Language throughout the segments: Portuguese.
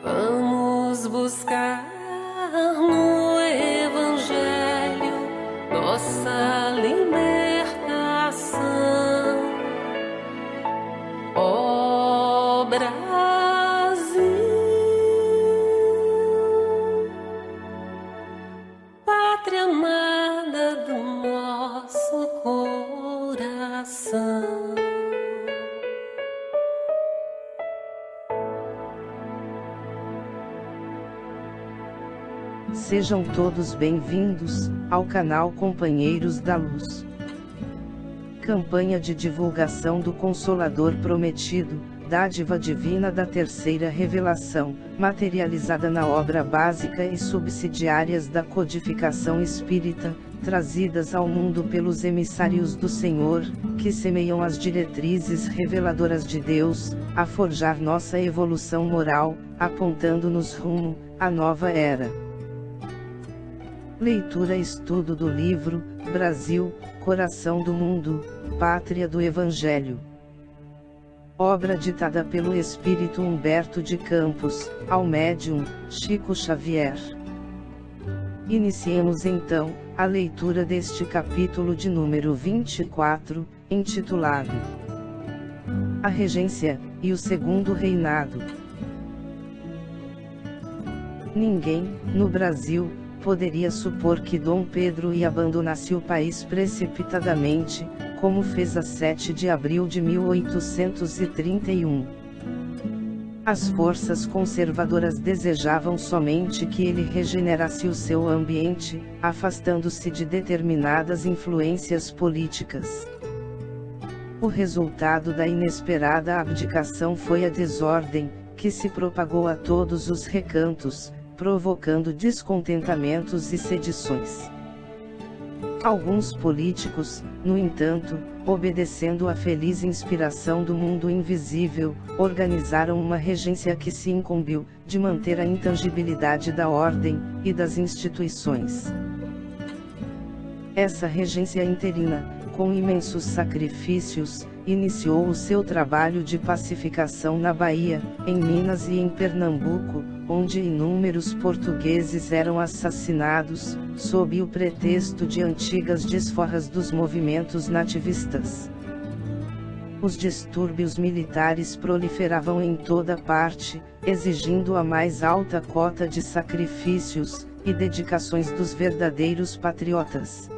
Vamos buscar no Evangelho nossa libertação. Ó Brasil, pátria amada do nosso coração. Sejam todos bem-vindos ao canal Companheiros da Luz. Campanha de divulgação do Consolador Prometido, dádiva divina da terceira revelação, materializada na obra básica e subsidiárias da codificação espírita, trazidas ao mundo pelos emissários do Senhor, que semeiam as diretrizes reveladoras de Deus, a forjar nossa evolução moral, apontando-nos rumo à nova era. Leitura e estudo do livro Brasil, Coração do Mundo, Pátria do Evangelho. Obra ditada pelo Espírito Humberto de Campos, ao médium Chico Xavier. Iniciemos então a leitura deste capítulo de número 24, intitulado A Regência e o Segundo Reinado. Ninguém, no Brasil, poderia supor que Dom Pedro ia abandonasse o país precipitadamente, como fez a 7 de abril de 1831. As forças conservadoras desejavam somente que ele regenerasse o seu ambiente, afastando-se de determinadas influências políticas. O resultado da inesperada abdicação foi a desordem, que se propagou a todos os recantos, provocando descontentamentos e sedições. Alguns políticos, no entanto, obedecendo à feliz inspiração do mundo invisível, organizaram uma regência que se incumbiu de manter a intangibilidade da ordem e das instituições. Essa regência interina, com imensos sacrifícios, iniciou o seu trabalho de pacificação na Bahia, em Minas e em Pernambuco, onde inúmeros portugueses eram assassinados, sob o pretexto de antigas desforras dos movimentos nativistas. Os distúrbios militares proliferavam em toda parte, exigindo a mais alta cota de sacrifícios e dedicações dos verdadeiros patriotas.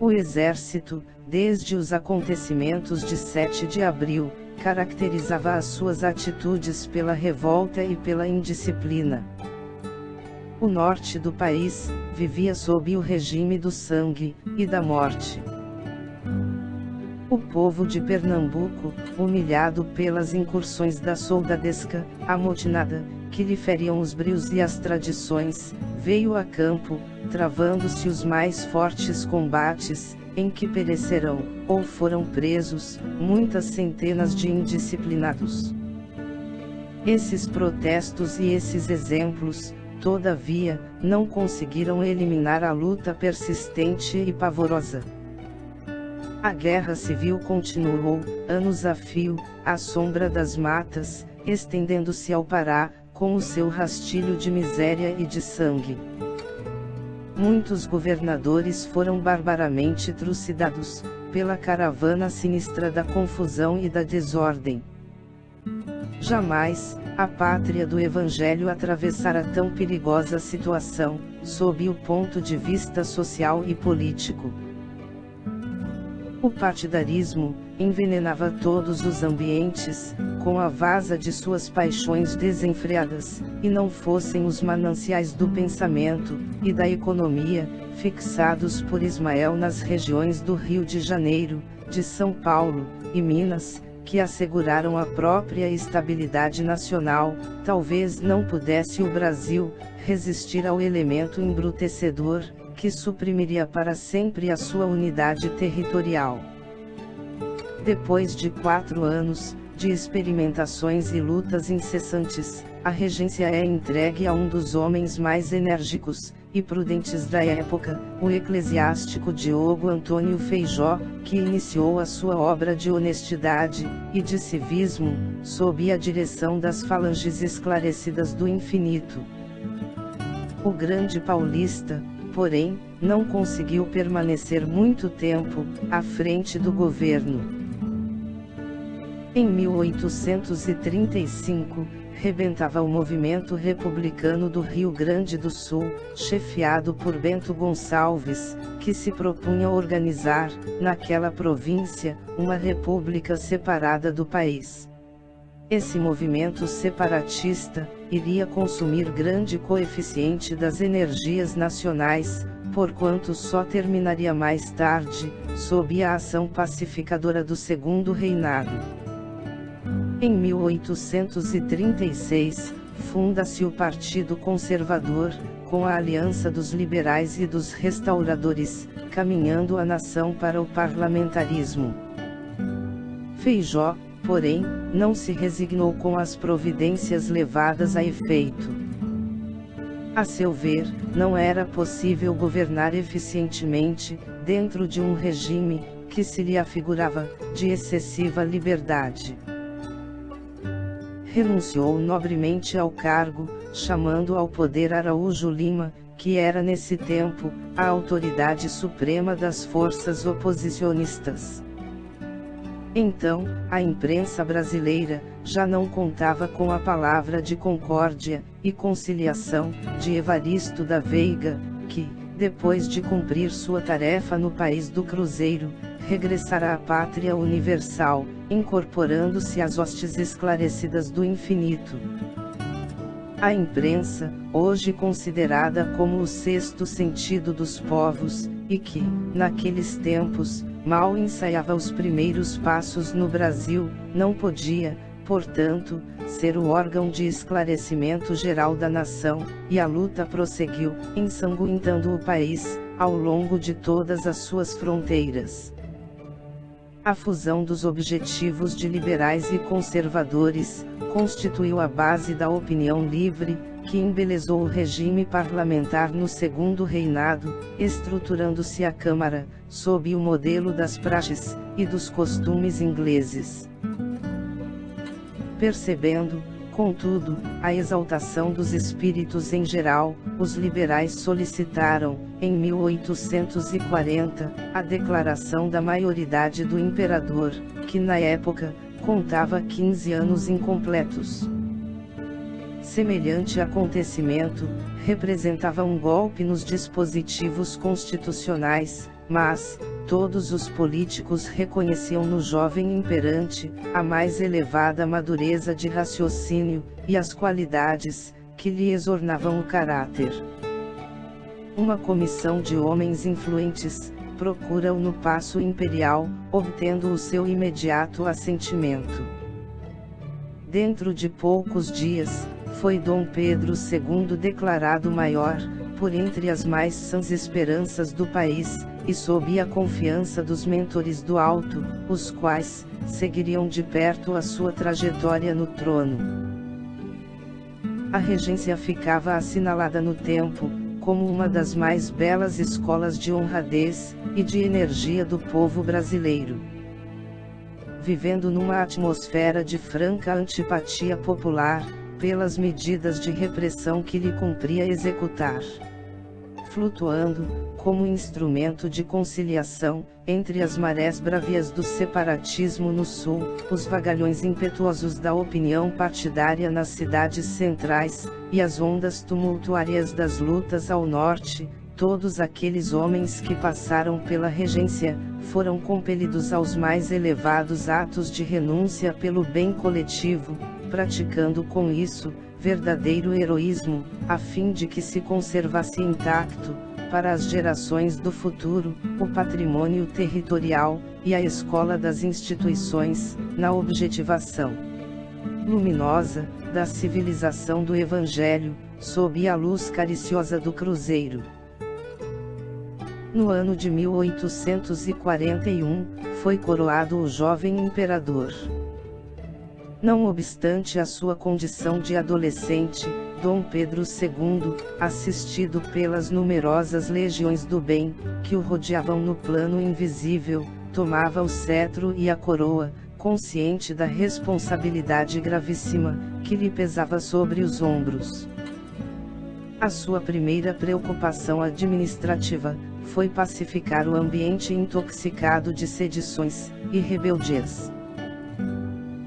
O exército, desde os acontecimentos de 7 de abril, caracterizava as suas atitudes pela revolta e pela indisciplina. O norte do país vivia sob o regime do sangue e da morte. O povo de Pernambuco, humilhado pelas incursões da soldadesca amotinada, que lhe feriam os brios e as tradições, veio a campo, travando-se os mais fortes combates, em que perecerão, ou foram presos, muitas centenas de indisciplinados. Esses protestos e esses exemplos, todavia, não conseguiram eliminar a luta persistente e pavorosa. A guerra civil continuou, anos a fio, à sombra das matas, estendendo-se ao Pará, com o seu rastilho de miséria e de sangue. Muitos governadores foram barbaramente trucidados, pela caravana sinistra da confusão e da desordem. Jamais, a pátria do Evangelho atravessara tão perigosa situação, sob o ponto de vista social e político. O partidarismo envenenava todos os ambientes, com a vasa de suas paixões desenfreadas, e não fossem os mananciais do pensamento e da economia, fixados por Ismael nas regiões do Rio de Janeiro, de São Paulo e Minas, que asseguraram a própria estabilidade nacional, talvez não pudesse o Brasil resistir ao elemento embrutecedor, que suprimiria para sempre a sua unidade territorial. Depois de 4 anos de experimentações e lutas incessantes, a regência é entregue a um dos homens mais enérgicos e prudentes da época, o eclesiástico Diogo Antônio Feijó, que iniciou a sua obra de honestidade e de civismo, sob a direção das falanges esclarecidas do infinito. O grande paulista, porém, não conseguiu permanecer muito tempo à frente do governo. Em 1835, rebentava o movimento republicano do Rio Grande do Sul, chefiado por Bento Gonçalves, que se propunha organizar, naquela província, uma república separada do país. Esse movimento separatista iria consumir grande coeficiente das energias nacionais, porquanto só terminaria mais tarde, sob a ação pacificadora do Segundo Reinado. Em 1836, funda-se o Partido Conservador, com a aliança dos liberais e dos restauradores, caminhando a nação para o parlamentarismo. Feijó, porém, não se resignou com as providências levadas a efeito. A seu ver, não era possível governar eficientemente, dentro de um regime, que se lhe afigurava, de excessiva liberdade. Renunciou nobremente ao cargo, chamando ao poder Araújo Lima, que era nesse tempo, a autoridade suprema das forças oposicionistas. Então, a imprensa brasileira, já não contava com a palavra de concórdia e conciliação, de Evaristo da Veiga, que, depois de cumprir sua tarefa no país do Cruzeiro, regressará à pátria universal, incorporando-se às hostes esclarecidas do infinito. A imprensa, hoje considerada como o sexto sentido dos povos, e que, naqueles tempos, mal ensaiava os primeiros passos no Brasil, não podia, portanto, ser o órgão de esclarecimento geral da nação, e a luta prosseguiu, ensanguentando o país, ao longo de todas as suas fronteiras. A fusão dos objetivos de liberais e conservadores, constituiu a base da opinião livre, que embelezou o regime parlamentar no Segundo Reinado, estruturando-se a Câmara, sob o modelo das praxes e dos costumes ingleses. Percebendo, contudo, a exaltação dos espíritos em geral, os liberais solicitaram, em 1840, a declaração da maioridade do imperador, que na época, contava 15 anos incompletos. Semelhante acontecimento, representava um golpe nos dispositivos constitucionais, mas, todos os políticos reconheciam no jovem imperante, a mais elevada madureza de raciocínio, e as qualidades, que lhe exornavam o caráter. Uma comissão de homens influentes, procura-o no Paço Imperial, obtendo o seu imediato assentimento. Dentro de poucos dias, foi Dom Pedro II declarado maior, por entre as mais sãs esperanças do país, e sob a confiança dos mentores do alto, os quais, seguiriam de perto a sua trajetória no trono. A regência ficava assinalada no tempo, como uma das mais belas escolas de honradez, e de energia do povo brasileiro. Vivendo numa atmosfera de franca antipatia popular, pelas medidas de repressão que lhe cumpria executar. Flutuando, como instrumento de conciliação, entre as marés bravias do separatismo no sul, os vagalhões impetuosos da opinião partidária nas cidades centrais, e as ondas tumultuárias das lutas ao norte, todos aqueles homens que passaram pela regência, foram compelidos aos mais elevados atos de renúncia pelo bem coletivo, praticando com isso, verdadeiro heroísmo, a fim de que se conservasse intacto, para as gerações do futuro, o patrimônio territorial, e a escola das instituições, na objetivação luminosa, da civilização do Evangelho, sob a luz cariciosa do Cruzeiro. No ano de 1841, foi coroado o jovem imperador. Não obstante a sua condição de adolescente, Dom Pedro II, assistido pelas numerosas legiões do bem, que o rodeavam no plano invisível, tomava o cetro e a coroa, consciente da responsabilidade gravíssima, que lhe pesava sobre os ombros. A sua primeira preocupação administrativa, foi pacificar o ambiente intoxicado de sedições e rebeldias.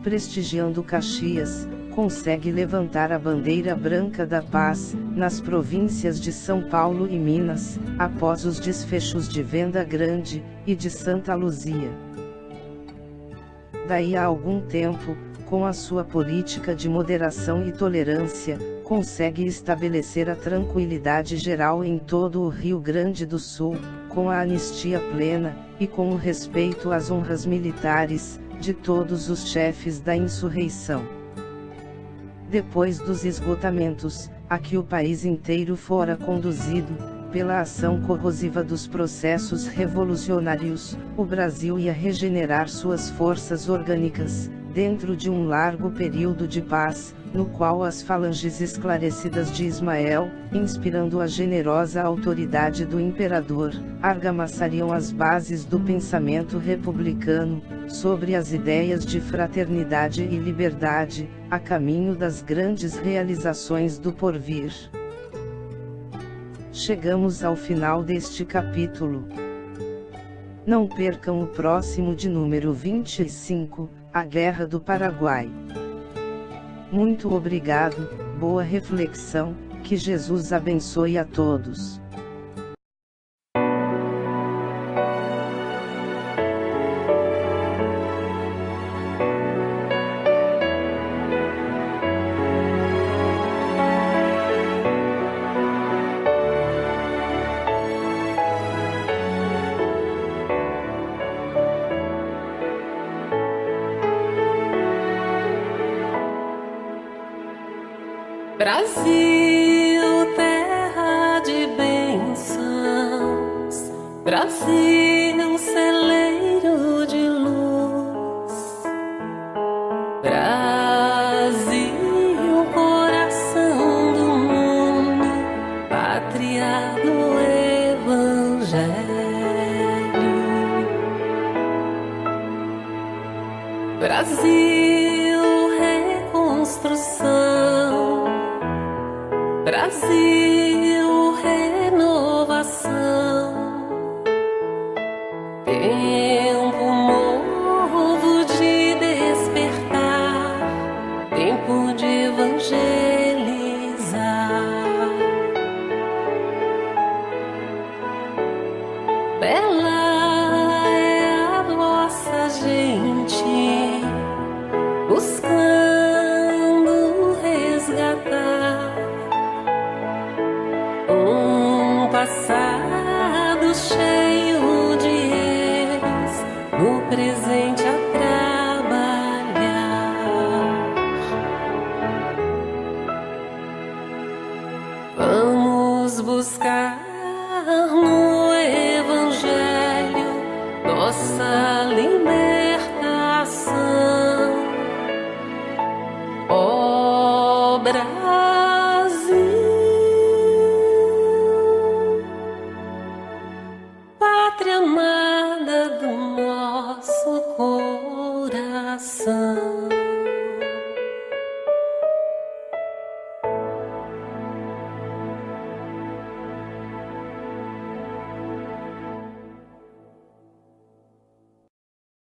Prestigiando Caxias, consegue levantar a bandeira branca da paz, nas províncias de São Paulo e Minas, após os desfechos de Venda Grande, e de Santa Luzia. Daí a algum tempo, com a sua política de moderação e tolerância, consegue estabelecer a tranquilidade geral em todo o Rio Grande do Sul, com a anistia plena, e com o respeito às honras militares, de todos os chefes da insurreição. Depois dos esgotamentos, a que o país inteiro fora conduzido, pela ação corrosiva dos processos revolucionários, o Brasil ia regenerar suas forças orgânicas, dentro de um largo período de paz, no qual as falanges esclarecidas de Ismael, inspirando a generosa autoridade do imperador, argamassariam as bases do pensamento republicano, sobre as ideias de fraternidade e liberdade, a caminho das grandes realizações do porvir. Chegamos ao final deste capítulo. Não percam o próximo de número 25, a Guerra do Paraguai. Muito obrigado, boa reflexão, que Jesus abençoe a todos. Brasil, terra de bênçãos, Brasil, celeiro de luz, Brasil, coração do mundo, pátria do Evangelho, Brasil, reconstrução, Brasil, renovação, tempo novo de despertar, tempo de evangelizar. Bela é a vossa gente, buscando resgatar um passado cheio de erros, no presente a trabalhar. Vamos buscar no Evangelho nossa libertação. Ó Brasil,